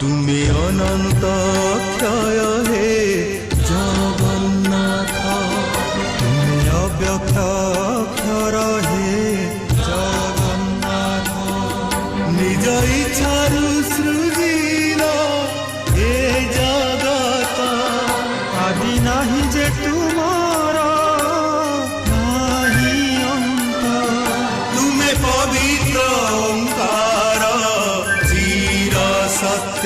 তুমি অনন্ত ক্ষয় হে জগন্নাথ, তুমি অব্যক্ত অক্ষর হে জগন্নাথ। নিজ ইচ্ছারু সৃজিল এ জগত, আদি নাহি যে তুমার নাহি অন্ত। তুমি পবিত্র ওঙ্কার চির সত্য।